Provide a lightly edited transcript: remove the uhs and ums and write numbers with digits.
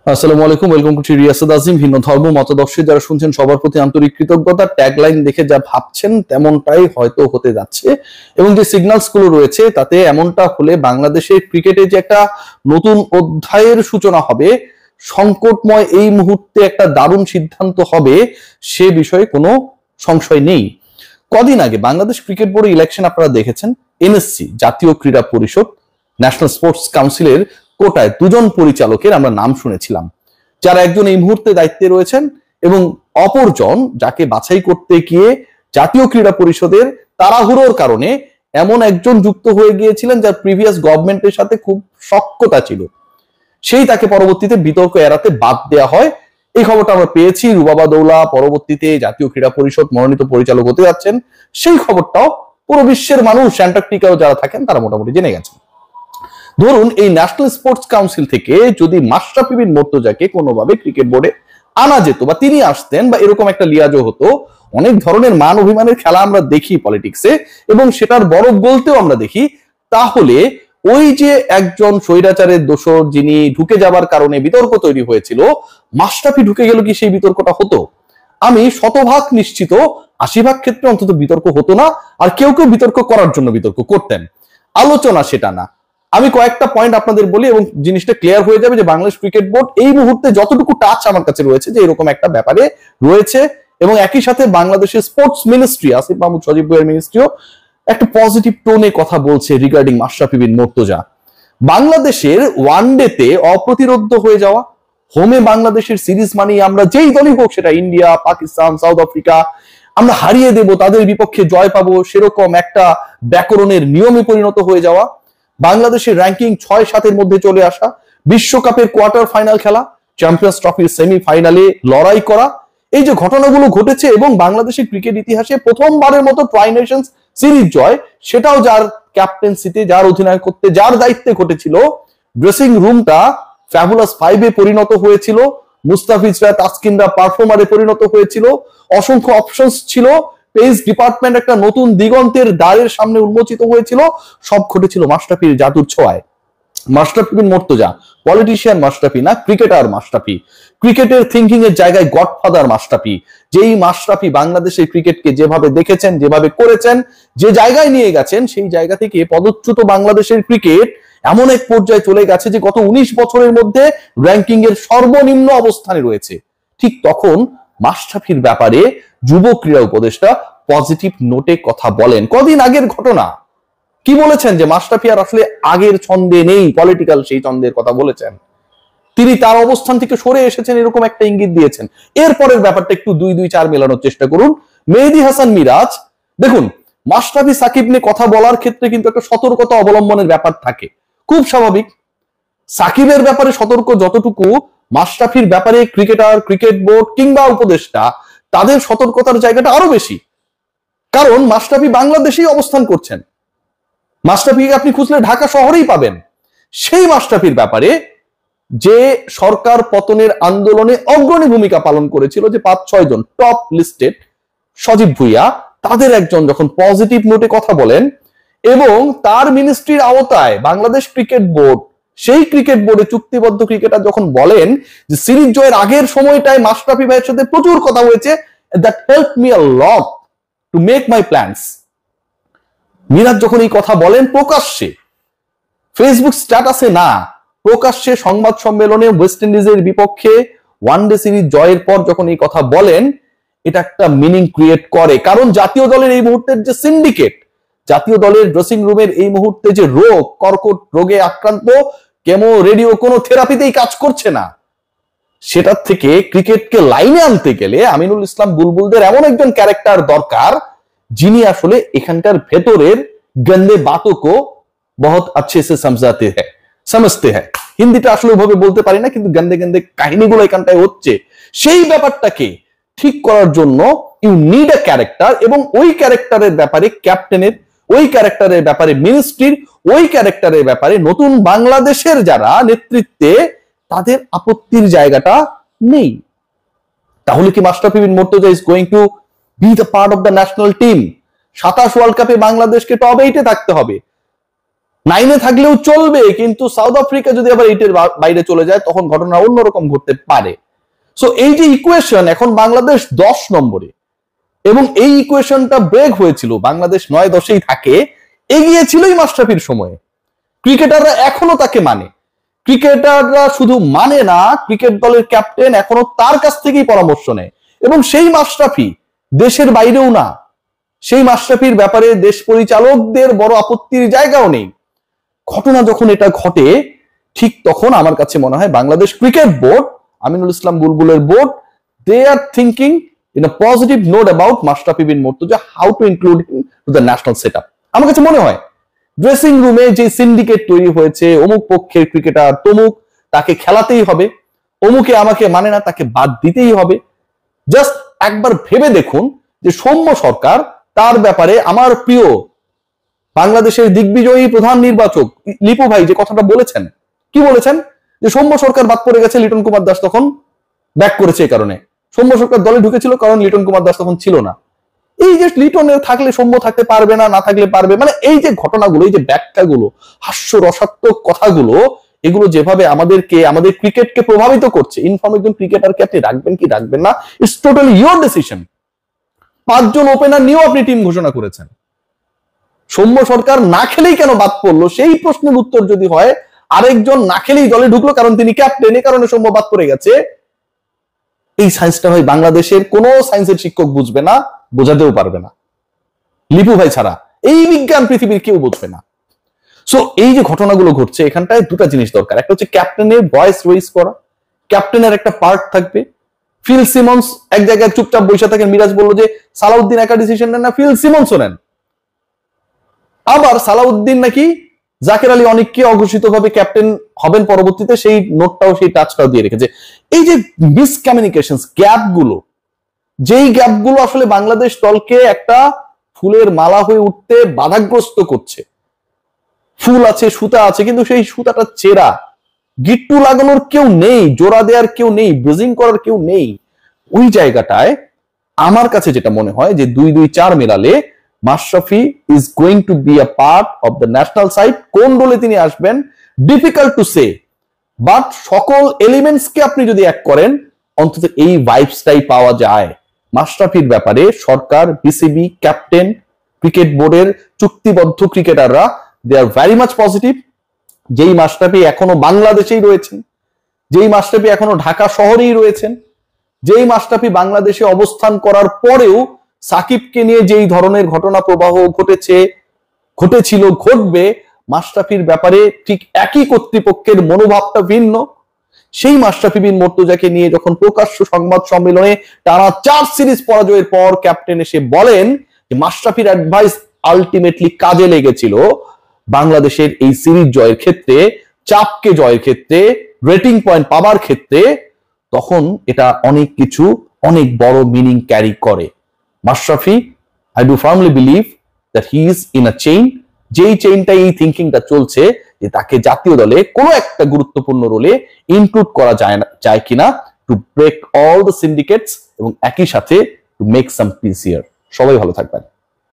আসসালামু আলাইকুম, welcome to Riasad আজিম। ভিন্ন ধর্ম মতাদর্শী যারা শুনছেন সবার প্রতি আন্তরিক কৃতজ্ঞতা। ট্যাগলাইন দেখে যা ভাবছেন তেমনটাই হয়তো হতে যাচ্ছে, এবং যে সিগন্যালস গুলো রয়েছে তাতে এমনটা হলে বাংলাদেশের ক্রিকেটে যে একটা নতুন অধ্যায়ের সূচনা হবে, সংকটময় এই মুহূর্তে একটা দারুণ সিদ্ধান্ত হবে, সে বিষয়ে কোনো সংশয় নেই। কদিন আগে বাংলাদেশ ক্রিকেট বোর্ডের ইলেকশন আপনারা দেখেছেন। এনএসসি জাতীয় ক্রীড়া পরিষদ, ন্যাশনাল স্পোর্টস কাউন্সিলের কোটায় দুজন পরিচালকের আমরা নাম শুনেছিলাম, যারা একজন এই মুহূর্তে দায়িত্বে রয়েছেন এবং অপরজন যাকে বাছাই করতে গিয়ে জাতীয় ক্রীড়া পরিষদের তাড়াহুড়োর কারণে এমন একজন যুক্ত হয়ে গিয়েছিলেন যার প্রিভিয়াস গভর্নমেন্টের সাথে খুব সখ্যতা ছিল, সেই তাকে পরবর্তীতে বিতর্ক এড়াতে বাদ দেওয়া হয়। এই খবরটা আমরা পেয়েছি। রুবাবা দৌলা পরবর্তীতে জাতীয় ক্রীড়া পরিষদ মনোনীত পরিচালক হতে যাচ্ছেন, সেই খবরটাও পুরো বিশ্বের মানুষ, অ্যান্টার্কটিকাও যারা থাকেন তারা মোটামুটি জেনে গেছেন। ধরুন এই ন্যাশনাল স্পোর্টস কাউন্সিল থেকে যদি মাশরাফি বিন মুর্তজাকে কোনোভাবে ক্রিকেট বোর্ডে আনা যেত বা তিনি আসতেন বা এরকম একটা লিয়াজও হতো, অনেক ধরনের মান অভিমানের খেলা আমরা দেখি পলিটিক্সে এবং সেটার বরফ গলতেও আমরা দেখি, তাহলে ওই যে একজন স্বৈরাচারের দোষর যিনি ঢুকে যাবার কারণে বিতর্ক তৈরি হয়েছিল, মাশরাফি ঢুকে গেল কি সেই বিতর্কটা হতো? আমি শতভাগ নিশ্চিত ৮০ ভাগ ক্ষেত্রে অন্তত বিতর্ক হতো না, আর কেউ কেউ বিতর্ক করার জন্য বিতর্ক করতেন। আলোচনা সেটা না। আমি কয়েকটা পয়েন্ট আপনাদের বলি এবং জিনিসটা ক্লিয়ার হয়ে যাবে যে বাংলাদেশ ক্রিকেট বোর্ড এই মুহূর্তে যতটুকু টাচ আমার কাছে রয়েছে যে এরকম একটা ব্যাপারে রয়েছে, এবং একই সাথে বাংলাদেশের স্পোর্টস মিনিস্ট্রি, আসিফ মাহমুদ সজীব ভাইয়ের মিনিস্ট্রিও একটা পজিটিভ টোনে কথা বলছে রিগার্ডিং মাশরাফি বিন মুর্তজা। বাংলাদেশের ওয়ানডেতে অপ্রতিরোধ্য হয়ে যাওয়া, হোমে বাংলাদেশের সিরিজ মানি আমরা যেই দলই হোক, সেটা ইন্ডিয়া, পাকিস্তান, সাউথ আফ্রিকা, আমরা হারিয়ে দেব, তাদের বিপক্ষে জয় পাবো, সেরকম একটা ব্যাকরণের নিয়মে পরিণত হয়ে যাওয়া, বাংলাদেশের র্যাঙ্কিং ৬-৭-এর মধ্যে চলে আসা, বিশ্বকাপের কোয়ার্টার ফাইনাল খেলা, চ্যাম্পিয়ন্স ট্রফির সেমিফাইনালে লড়াই করা, এই যে ঘটনাগুলো ঘটেছে এবং বাংলাদেশের ক্রিকেট ইতিহাসে প্রথমবারের মতো ট্রাই নেশনস সিরিজ জয়, সেটাও যার ক্যাপ্টেন্সিতে, যার অধিনায়কত্বে, যার দায়িত্বে ঘটেছিল। ড্রেসিং রুমটা ফ্যাবুলাস 5-এ পরিণত হয়েছিল, মুস্তাফিজরা, তাসকিনরা পারফর্মারে পরিণত হয়েছিল, অসংখ্য অপশনস ছিল, পেস ডিপার্টমেন্ট একটা নতুন দিগন্তের দ্বারের সামনে উন্মোচিত হয়েছিল। সব ঘটেছিল মাশরাফির জাদুর ছোঁয়ায়। মাশরাফি বিন মুর্তজা পলিটিশিয়ান মাশরাফি না, ক্রিকেটার মাশরাফি, ক্রিকেটের থিঙ্কিং এর জায়গায় গডফাদার মাশরাফি। যেই মাশরাফি বাংলাদেশের ক্রিকেটকে যেভাবে দেখেছেন, যেভাবে করেছেন, যে জায়গায় নিয়ে গেছেন, সেই জায়গা থেকে পদচ্যুত বাংলাদেশের ক্রিকেট এমন এক পর্যায়ে চলে গেছে যে গত ১৯ বছরের মধ্যে র্যাঙ্কিং এর সর্বনিম্ন অবস্থানে রয়েছে। ঠিক তখন মাশরাফির ব্যাপারে যুব ক্রীড়া উপদেষ্টা পজিটিভ নোটে কথা বলেন। কদিন আগের ঘটনা, কি বলেছেন যে মাশরাফি আর আসলে আগের ছন্দে নেই, পলিটিক্যাল সেই ছন্দের কথা বলেছেন, তিনি তার অবস্থান থেকে সরে এসেছেন, এরকম একটা ইঙ্গিত দিয়েছেন। এরপরের ব্যাপারটা একটু ২-২-৪ মেলানোর চেষ্টা করুন। মেহেদী হাসান মিরাজ, দেখুন মাশরাফি সাকিব নিয়ে কথা বলার ক্ষেত্রে কিন্তু একটা সতর্কতা অবলম্বনের ব্যাপার থাকে, খুব স্বাভাবিক। সাকিবের ব্যাপারে সতর্ক যতটুকু, মাশরাফির ব্যাপারে ক্রিকেটার, ক্রিকেট বোর্ড কিংবা উপদেষ্টা তাদের সতর্কতার জায়গাটা আরো বেশি, কারণ মাশরাফি বাংলাদেশেই অবস্থান করছেন। মাশরাফিকে আপনি খুঁজলে ঢাকা শহরেই পাবেন। সেই মাশরাফির ব্যাপারে যে সরকার পতনের আন্দোলনে অগ্রণী ভূমিকা পালন করেছিল, যে ৫-৬ জন টপ লিস্টেড, সজীব ভুইয়া, তাদের একজন যখন পজিটিভ নোটে কথা বলেন এবং তার মিনিস্ট্রির আওতায় বাংলাদেশ ক্রিকেট বোর্ড, সেই ক্রিকেট বোর্ডে চুক্তিবদ্ধ ক্রিকেটার যখন বলেন যে সিরিজ জয়ের আগের সময়টায় মাশরাফি ভাইয়ের সাথে প্রচুর কথা হয়েছে, that help me a lot to make my plans. Miraz যখন এই কথা বলেন প্রকাশ্যে, ফেসবুক স্ট্যাটাসে না, প্রকাশ্যে সংবাদ সম্মেলনে ওয়েস্ট ইন্ডিজের বিপক্ষে ওয়ানডে সিরিজ জয়ের পর যখন এই কথা বলেন, এটা একটা মিনিং ক্রিয়েট করে। কারণ জাতীয় দলের এই মুহূর্তের যে সিন্ডিকেট, জাতীয় দলের ড্রেসিং রুমের এই মুহূর্তে যে রোগ, কর্কট রোগে আক্রান্ত, কেমো রেডিও কোনো থেরাপিতেই কাজ করছে না, সেটার থেকে ক্রিকেটকে লাইনে আনতে গেলে আমিনুল ইসলাম বুলবুলদের এমন একজন ক্যারেক্টার দরকার, যিনি আসলে এখানকার ভেতরের গন্দে বাতোं को बहुत अच्छे से समझते हैं। হিন্দিটা আসলে ওইভাবে বলতে পারি না, কিন্তু গন্দে গন্দে কাহিনীগুলো এখানটায় হচ্ছে, সেই ব্যাপারটাকে ঠিক করার জন্য ইউ নিড এ ক্যারেক্টার, এবং ওই ক্যারেক্টারের ব্যাপারে ক্যাপ্টেনের, ওই ক্যারেক্টারের ব্যাপারে মিনিস্ট্রির, ওই ক্যারেক্টারের ব্যাপারে নতুন বাংলাদেশের যারা নেতৃত্বে, তাদের আপত্তির জায়গাটা নেই। তাহলে কি Mashrafe Bin Mortaza is going to be the part of the national team? ২৭ world কাপে বাংলাদেশকে টপ 8-এ থাকতে হবে। 9-এ থাকলেও চলবে, কিন্তু সাউথ আফ্রিকা যদি আবার 8-এর বাইরে চলে যায় তখন ঘটনা অন্যরকম ঘটতে পারে। সো এই যে ইকুয়েশন, এখন বাংলাদেশ 10 নম্বরে, এবং এই ইকুয়েশনটা ব্রেক হয়েছিল, বাংলাদেশ 9-10-এই থাকে, এগিয়ে ছিলই মাশরাফির সময়ে। ক্রিকেটাররা এখনো তাকে মানে, ক্রিকেটাররা শুধু মানে না, ক্রিকেট দলের ক্যাপ্টেন এখনো তার কাছ থেকেই পরামর্শ নেয়। এবং সেই মাশরাফি দেশের বাইরেও না, সেই মাশরাফির ব্যাপারে দেশ পরিচালকদের বড় আপত্তির জায়গাও নেই। ঘটনা যখন এটা ঘটে, ঠিক তখন আমার কাছে মনে হয় বাংলাদেশ ক্রিকেট বোর্ড, আমিনুল ইসলাম বুলবুলের board, they are thinking in a positive note about Mashrafe Bin Mortaza, how to include him to the national setup. আমার কাছে মনে হয় ড্রেসিং রুমে যে সিন্ডিকেট তৈরি হয়েছে, অমুক পক্ষের ক্রিকেটার তমুক, তাকে খেলাতেই হবে, অমুকে আমাকে মানে না, তাকে বাদ দিতেই হবে। জাস্ট একবার ভেবে দেখুন যে সৌম্য সরকার, তার ব্যাপারে আমার প্রিয় বাংলাদেশের দিগ্বিজয়ী প্রধান নির্বাচক লিপু ভাই যে কথাটা বলেছেন, কি বলেছেন? যে সৌম্য সরকার বাদ পড়ে গেছে, লিটন কুমার দাস তখন ব্যাক করেছে। এই কারণে সৌম্য সরকার দলে ঢুকেছিল, কারণ লিটন কুমার দাস তখন ছিল না। এই যে লিটনের থাকলে সৌম্য থাকতে পারবে না, না থাকলে পারবে, মানে এই যে ঘটনাগুলো, এই যে ব্যাখ্যাগুলো, হাস্য রসাত্মক কথাগুলো, এগুলো যেভাবে আমাদেরকে, আমাদের ক্রিকেটকে প্রভাবিত করছে। ইনফর্ম একজন ক্রিকেটারকে আপনি রাখবেন কি রাখবেন না, ইটস টোটালি ইয়োর ডিসিশন। 5 জন ওপেনার নিয়েও আপনি টিম ঘোষণা করেছেন। সৌম্য সরকার না খেলেই কেন বাদ পড়লো, সেই প্রশ্নের উত্তর যদি হয় আরেকজন না খেলেই দলে ঢুকলো কারণ তিনি ক্যাপ্টেন, এই কারণে সৌম্য বাদ পড়ে গেছে, এই সায়েন্সটা হয় বাংলাদেশের কোন সায়েন্সের শিক্ষক বুঝবে না, বোঝাতেও পারবে না, লিপু ভাই ছাড়া এই বিজ্ঞান পৃথিবীর কেউ বুঝবে না। সো এই যে ঘটনাগুলো ঘটছে, এখানটায় দুটা জিনিস দরকার। একটা হচ্ছে ক্যাপ্টেনের ভয়েস রেইজ করা, ক্যাপ্টেনের একটা পার্ট থাকবে। ফিল সিমন্স এক জায়গায় চুপচাপ বসে থাকেন, মিরাজ বললো যে সালাউদ্দিন একা ডিসিশন নেন না, ফিল সিমন্সও নেন। আবার সালাউদ্দিন নাকি জাকের আলী অনেককে অঘোষিতভাবে ক্যাপ্টেন হবেন পরবর্তীতে, সেই নোটটাও, সেই টাচটাও দিয়ে রেখেছে। এই যে মিসকমিউনিকেশন গ্যাপগুলো, যেই গ্যাপগুলো আসলে বাংলাদেশ দলকে একটা ফুলের মালা হয়ে উঠতে বাধাগ্রস্ত করছে। ফুল আছে, সুতা আছে, কিন্তু সেই সুতাটা চেরা, গিট্টু লাগানোর কেউ নেই, জোড়া দেওয়ার কেউ নেই, ব্রিজিং করার কেউ নেই। ওই জায়গাটায় আমার কাছে যেটা মনে হয় যে 2-2-4 মেলালে Mashrafe is going to be a part of the national side. কোন রোলে তিনি আসবেন ডিফিকাল্ট টু সে, বাট সকল এলিমেন্টস কে আপনি যদি এক করেন, অন্তত এই ভাইবসটাই পাওয়া যায়। মাশরাফির ব্যাপারে সরকার, বিসিবি, ক্যাপ্টেন, ক্রিকেট বোর্ডের চুক্তিবদ্ধ ক্রিকেটাররা, দে আর ভেরি মাচ পজিটিভ। যেই মাশরাফি এখনো বাংলাদেশেই রয়েছেন, যেই মাশরাফি এখনো ঢাকা শহরেই রয়েছেন, যেই মাশরাফি বাংলাদেশে অবস্থান করার পরেও সাকিবকে নিয়ে যেই ধরনের ঘটনা প্রবাহ ঘটেছিল, ঘটবে, মাশরাফির ব্যাপারে ঠিক একই কর্তৃপক্ষের মনোভাবটা ভিন্ন। সেই মাশরাফি বিন মুর্তজাকে নিয়ে যখন প্রকাশ্য সংবাদ সম্মেলনে টানা 4 সিরিজ পরাজয়ের পর ক্যাপ্টেন এসে বলেন যে মাশরাফির অ্যাডভাইস আলটিমেটলি কাজে লেগেছিল বাংলাদেশের এই সিরিজ জয়ের ক্ষেত্রে, চাপকে জয়ের ক্ষেত্রে, রেটিং পয়েন্ট পাবার ক্ষেত্রে, তখন এটা অনেক কিছু, অনেক বড় মিনিং ক্যারি করে। Mashrafe, I do firmly believe that he is in a chain, যেই চেইনটা, এই থিঙ্কিংটা চলছে যে তাকে জাতীয় দলে কোনো একটা গুরুত্বপূর্ণ রোলে ইনক্লুড করা যায় কিনা, to break all the syndicates, এবং একই সাথে to make some peace here. সবাই ভালো থাকবেন।